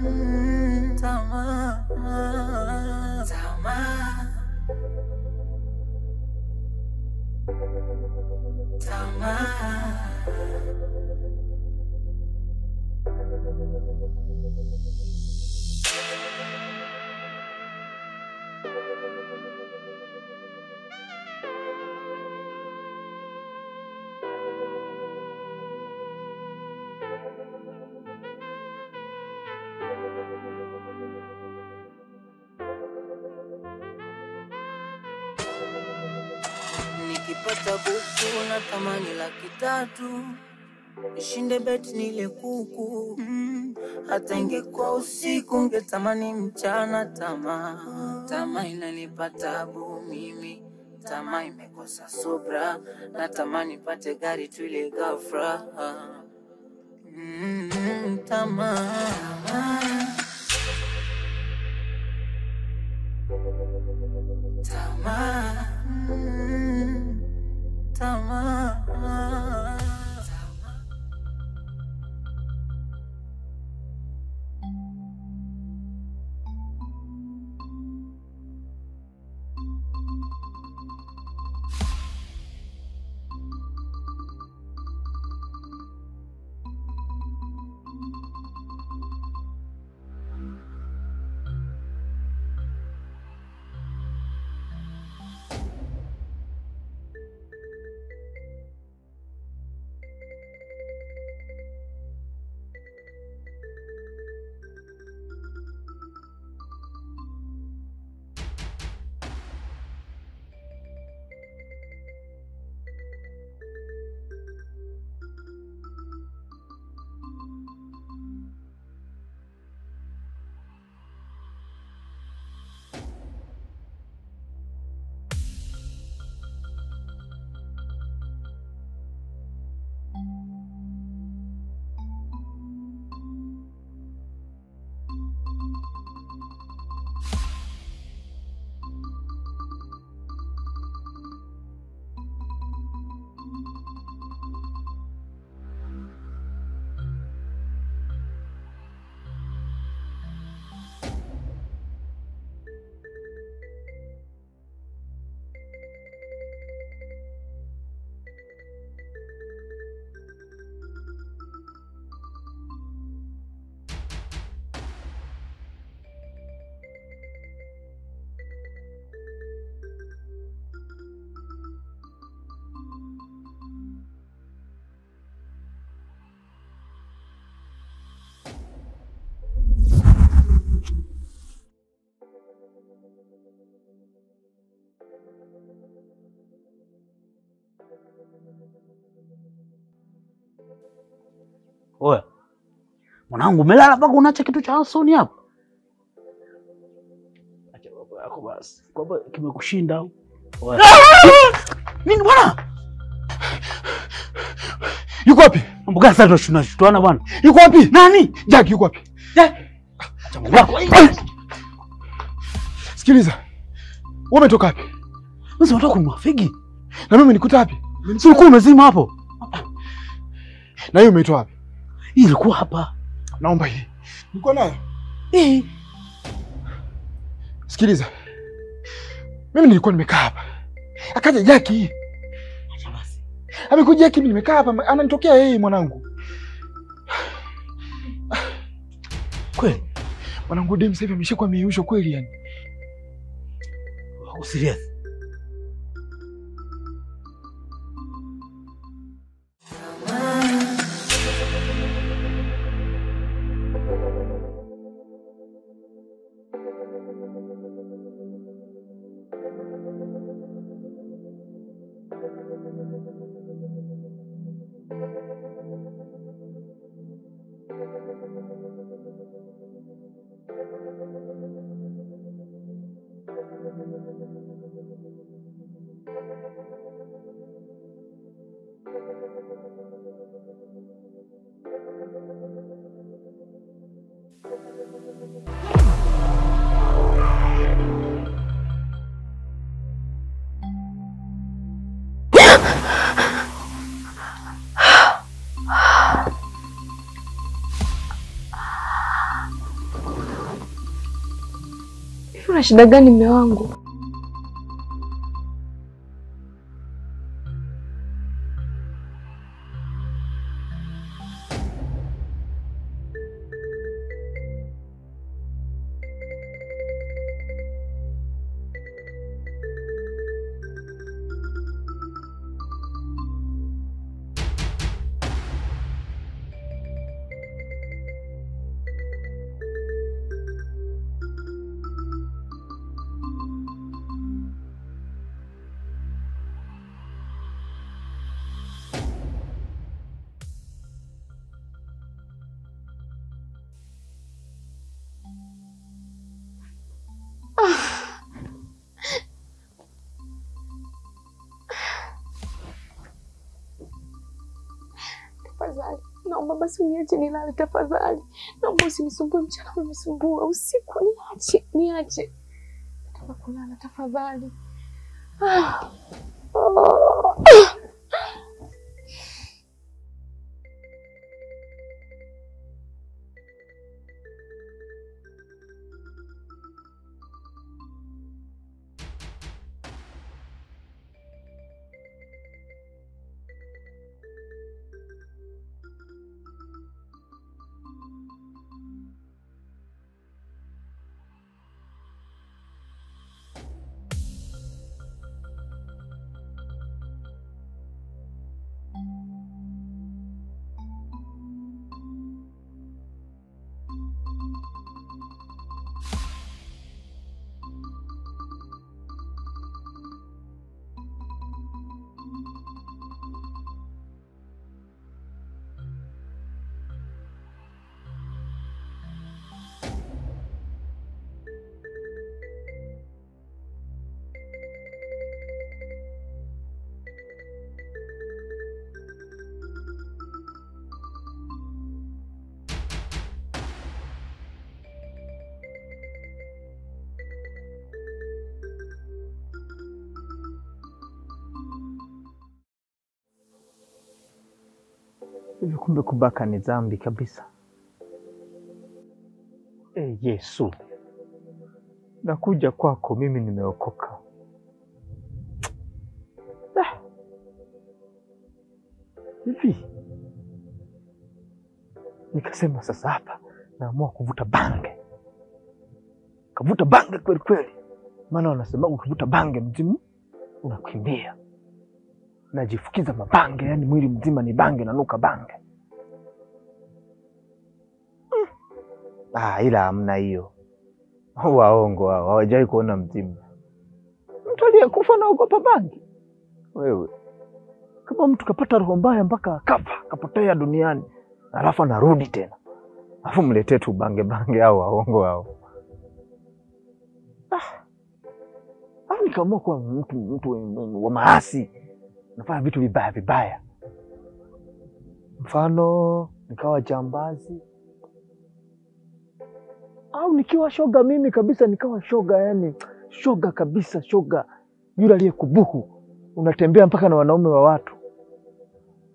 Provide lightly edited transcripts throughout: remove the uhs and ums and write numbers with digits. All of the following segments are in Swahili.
Tamaa, tamaa, tamaa. Nikipata buku na tamani 300, nishinde beti nile kuku. Hata ingekuwa usiku ngetamani mchana. Tamaa inanipa tabu mimi. Tamaa imekosa subra. Natamani pate gari tu ile ghafla. Tamaa, tamaa, tamaa. Oya. Mwanangu umelala mpaka unaacha kitu cha Hasoni hapo? Acha baba yako basi. Kwamba kimekushinda. Oya. Nini bwana? Yuko wapi? Mambo gani sasa tunashtuana bwana? Yuko wapi? Nani? Jack yuko wapi? Acha mambo yako. Sikiliza. Wewe umetoka wapi? Mimi nataka kununua figi. Na mimi nikuta wapi? Si ulikuwa umezima hapo? Na hiyo umeitoa wapi? Hii ilikuwa hapa. Naomba hii. Niko nayo. Sikiliza. Mimi nilikuwa nimekaa hapa. Akaja Jackie. Acha basi. Amekuja Jackie, mimi nimekaa hapa, ananitokea yeye mwanangu. Kweli? Mwanangu dem sasa hivi ameshakuwa miusho kweli yani. Uko serious? Una shida gani mume wangu? Tafadhali, naomba basi uniache nilale tafadhali. Naomba usinisumbue mchana, unisumbua usiku, niache. Nataka kulala tafadhali. Hivi kumbe kubaka ni dhambi kabisa. Yesu, nakuja kwako, mimi nimeokoka. Hivi nikasema sasa hapa naamua kuvuta bange. Kavuta bange kweli kweli. Maana wanasema ukivuta bange mzimu unakimbia. Najifukiza mabange, yani mwili mzima ni bange, nanuka bange. Ila hamna hiyo. Waongo hao, hawajai kuona mzimu. Mtu aliyekufa anaogopa bange. Wewe, kama mtu kapata roho mbaya mpaka akafa, kapotea duniani, alafu anarudi tena, alafu mletee tu bange hao waongo hao. Nikaamua kuwa mtu wa maasi, nafanya vitu vibaya. Mfano nikawa jambazi, au nikiwa shoga mimi kabisa, nikawa shoga, yani shoga kabisa, shoga yule aliyekubuhu, unatembea mpaka na wanaume wa watu,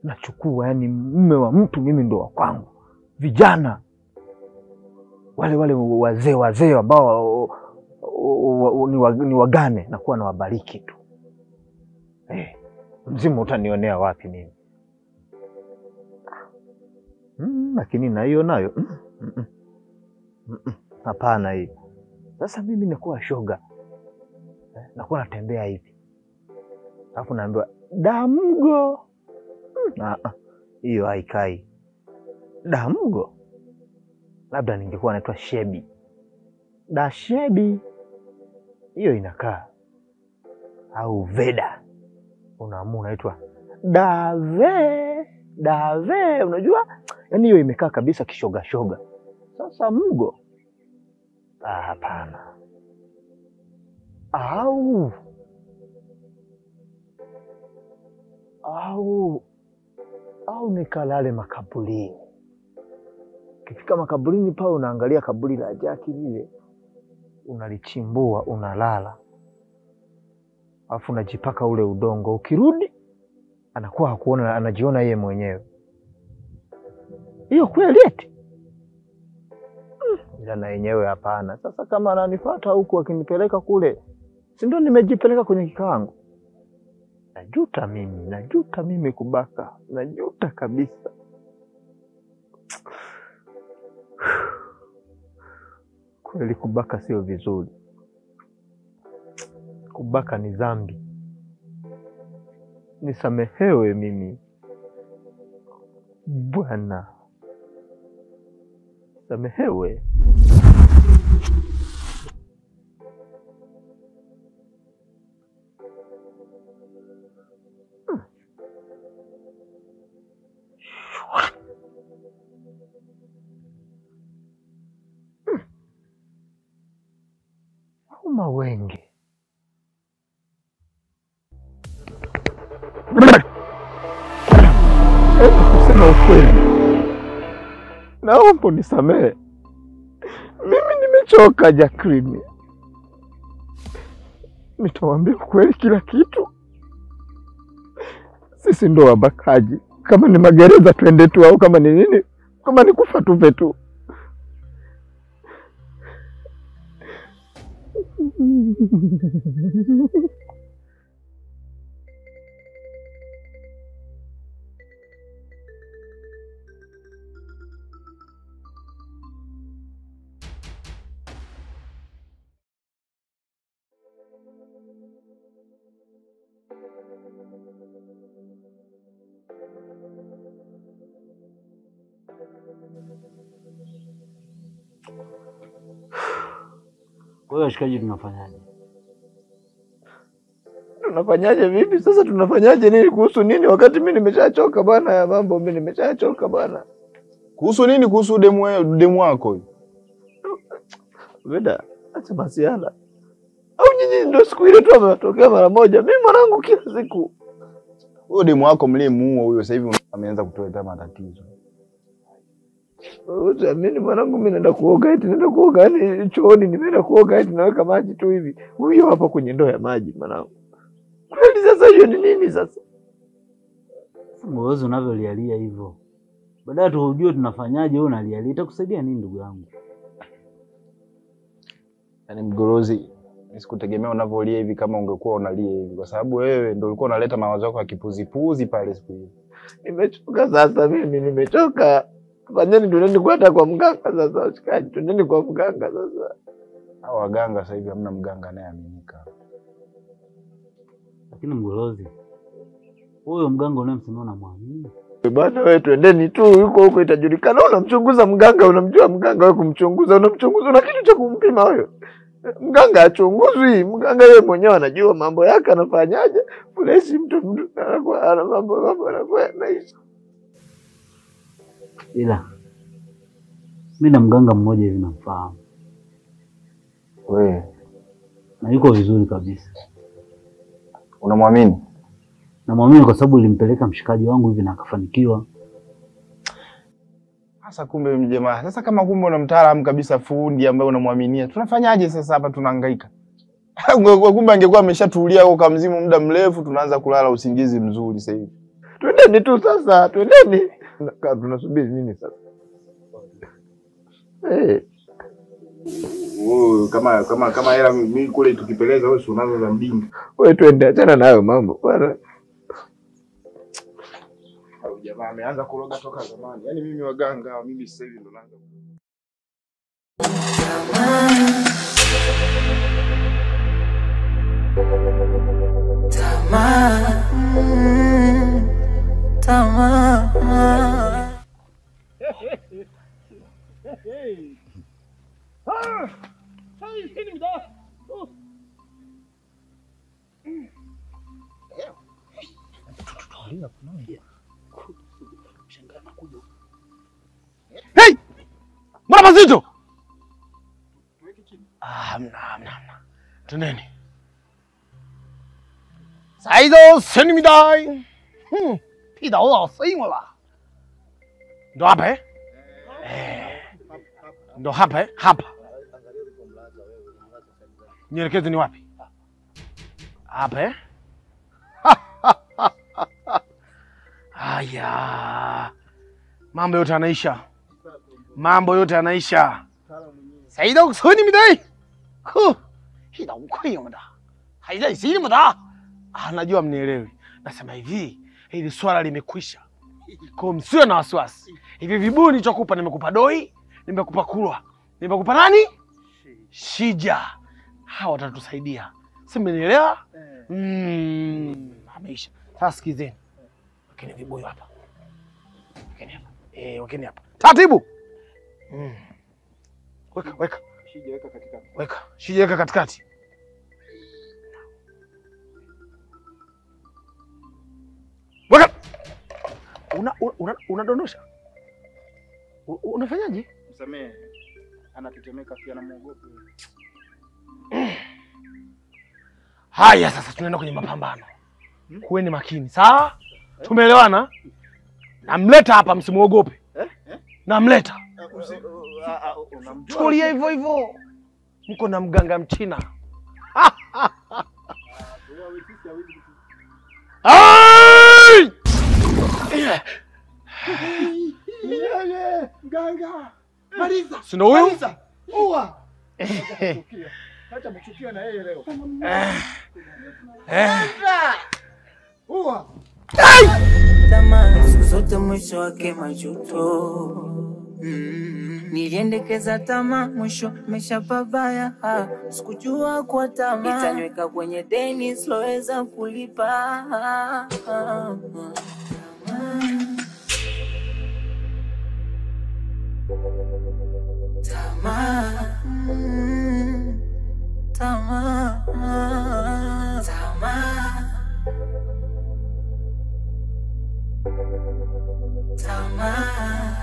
nachukua, yani mume wa mtu mimi ndo wa kwangu. Vijana wale wazee ambao ni wagane, na kuwa na wabariki tu. Mzimu utanionea wapi mimi? Lakini na hiyo nayo hapana hiyo. Sasa mimi nakuwa shoga, nakuwa natembea hivi, alafu naambiwa Damgo. Hiyo haikai. Damgo labda ningekuwa naitwa Shebi, Dashebi, hiyo inakaa. Au Veda, unaamua unaitwa Dave, unajua? Yaani hiyo imekaa kabisa kishoga shoga. Sasa Mgo, hapana. Au nikalale makaburini. Ukifika makaburini pale unaangalia kaburi la Jaki lile, unalichimbua, unalala, alafu unajipaka ule udongo. Ukirudi anakuwa hakuona, anajiona yeye mwenyewe. Hiyo kweli eti? ila na yenyewe hapana. Sasa kama ananifuata huku akinipeleka kule, si ndio nimejipeleka kwenye kikaangu? Najuta mimi kubaka. Najuta kabisa. Kweli kubaka sio vizuri. Kubaka ni dhambi. Nisamehewe mimi. Bwana. Samehewe. Mawenge. Kusema ukweli, naomba unisamehe. Mimi nimechoka Jacqueline. Nitawaambia ukweli kila kitu. Sisi ndo wabakaji. Kama ni magereza twende tu, au kama ni nini, kama ni kufa tufe tu. Kwa hiyo shikaji, tunafanyaje? Tunafanyaje vipi sasa? Tunafanyaje nini kuhusu nini wakati mimi nimeshachoka bwana ya mambo? Mimi nimeshachoka bwana. Kuhusu nini? Kuhusu demu wako. Weda, acha masiala. Au nyinyi ndio siku ile tu ametokea mara moja? Mimi mwanangu kila siku. Huyo demu wako mliyemuua huyo sasa hivi ameanza kutoa matatizo. Mimi mwanangu mimi naenda kuoga yani chooni, nimeenda kuoga eti naweka maji tu hivi. Huyo hapa kwenye ndoo ya maji mwanangu. Kweli sasa hiyo ni nini sasa? Mwozo unavyolialia hivyo. Baadaye tujue tunafanyaje, wewe unalialia. Itakusaidia nini ndugu yangu? Yaani Mgorozi, nisikutegemea unavyolia hivi kama ungekuwa unalia hivi, kwa sababu wewe ndio ulikuwa unaleta mawazo yako ya kipuzipuzi pale siku hiyo. Nimechoka sasa mimi, nimechoka. Fanyeni tuende kwenda kwa mganga sasa, ushikaji. Tuende kwa mganga sasa. Hao waganga sasa hivi hamna mganga anayeaminika. Lakini Mgorozi, huyo mganga unayemsema unamwamini? Bwana wewe twendeni tu huko itajulikana. Unamchunguza mganga, unamjua mganga wewe kumchunguza, una kitu cha kumpima wewe. Mganga achunguzwi, mganga yeye mwenyewe anajua mambo yake anafanyaje. Fulesi mtu ana mambo anakuwa nice. Ila mimi na mganga mmoja hivi namfahamu. Wewe na yuko vizuri kabisa. Unamwamini? Namwamini kwa sababu nilimpeleka mshikaji wangu hivi na akafanikiwa. Sasa kumbe mjamaa. Sasa kama kumbe una mtaalamu kabisa, fundi ambaye unamwaminia, tunafanyaje sasa hapa tunahangaika? Kumbe angekuwa ameshatulia huko kamzimu muda mrefu, tunaanza kulala usingizi mzuri sasa hivi. Twendeni tu sasa, twendeni. Tunasubiri nini sasa? Kama hela mimi kule tukipeleza wewe si unazo za mdingi. Wewe twende, achana nayo mambo bwana. Au jamaa ameanza kuroga toka zamani. Yaani mimi waganga, mimi sasa hivi ndo naanza. Tamaa. Hey! Mbona mazito? Hamna. Tuneni. Saizo senimidai. Pidao lao singwa la. Ndo hapa Ndo hapa hapa. Nielekeze ni wapi? Hapa Haya. Mambo yote yanaisha. 谁都村你们的，呵，hii na ukweli mda. Haijaisini mda. Najua mnielewi. Nasema hivi, hili swala limekwisha. Kwa msiwe na wasiwasi. Hivi vibuni nilichokupa nimekupa doi, nimekupa kulwa. Nimekupa nani? Shija. Hawa watatusaidia. Si mmenielewa? Ameisha. Sasa sikizeni. Wakeni vibuyu hapa. Wakeni hapa. Wakeni hapa. Taratibu. Weka. Shija weka katikati. Weka. Shija weka katikati. Weka. Unadondosha? Unafanyaje? Msamehe. Anatetemeka pia na muogope. Haya sasa tunaenda kwenye mapambano. Kuweni makini, sawa? Tumeelewana? Namleta hapa msimuogope. Namleta. Tulia hivyo hivyo. Mko na mganga mchina. Ai! Mganga. Maliza. Sina huyu? Maliza. Ua. Acha mchukia na yeye leo. Ua. Tamaa siku zote mwisho wake majuto. Niliendekeza tamaa mwisho mesha pabaya. Sikujua kwa tamaa itaniweka kwenye deni siloweza kulipa. Tamaa. Tamaa.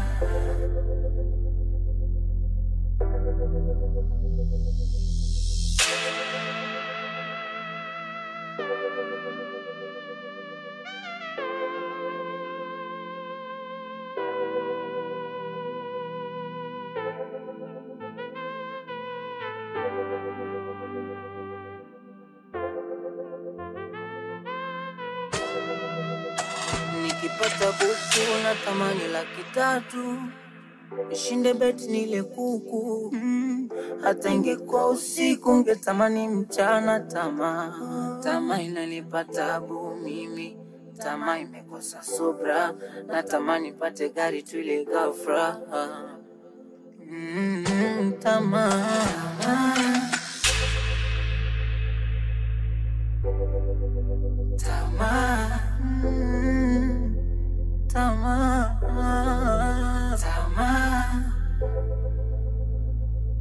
Nikipata buku na tamani 300,000. Nishinde beti nile kuku. Hata ingekuwa usiku ngetamani mchana. Tamaa inanipa tabu mimi. Tamaa imekosa subra. Natamani pate gari tu ile ghafla. Tamaa. Tamaa.